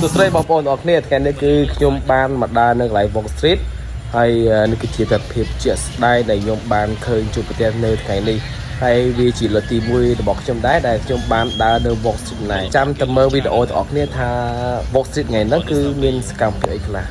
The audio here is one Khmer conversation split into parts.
សួស្តីបងប្អូនអរគ្នាថ្ងៃនេះគឺខ្ញុំបានមកដើរនៅកន្លែង Wall Street ហើយនេះគឺជាទស្សនវិជ្ជាស្ដាយដែលខ្ញុំបានឃើញជួបប្រទះនៅថ្ងៃនេះហើយវាជាលើកទី1របស់ខ្ញុំដែរដែលខ្ញុំបានដើរនៅ Wall Street nàyចាំតែមើលវីដេអូទាំងអស់គ្នាថា Wall Street ថ្ងៃហ្នឹងគឺមានសកម្មភាពអីខ្លះ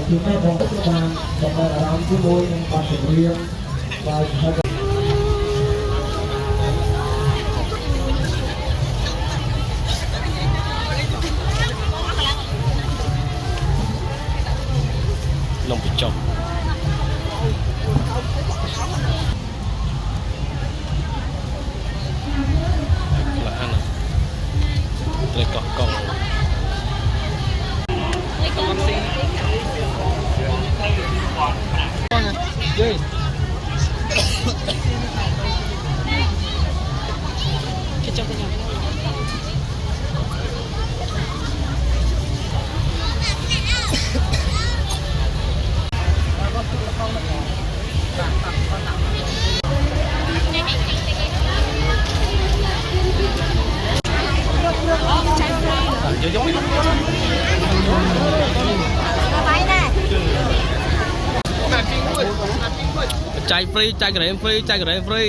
ជាតែបងបានអារម្មណ៍ជាមួយនឹងបទចម្រៀងបាទនំបញ្ចុកឡានត្រេកកកងចែកហ្វ្រីចែកក្រែមហ្វ្រីចែកក្រែមហ្វ្រី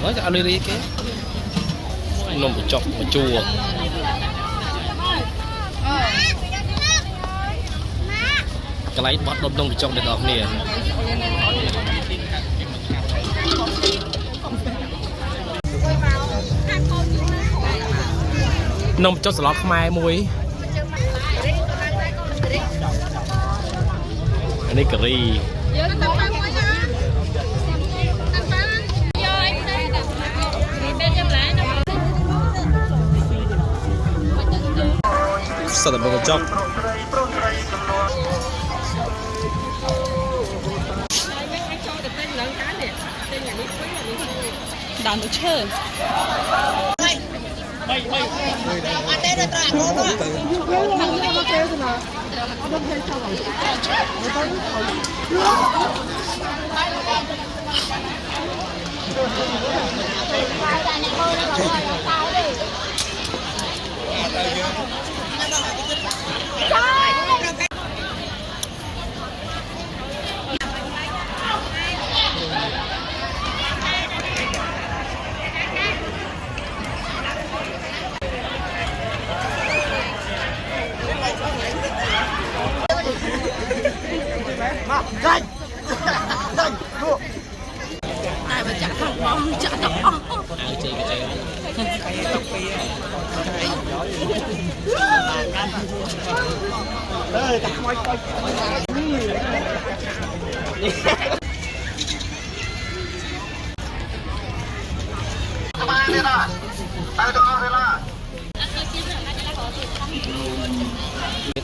nói cho anh đi cái nôm bị chọc mà chua cái lấy bắt đom đom bị chọc được đọc nè nôm cho slot mai muối anh ấy curry sao lại bằng chọc đàn được chơi Trời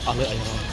អស់លើអី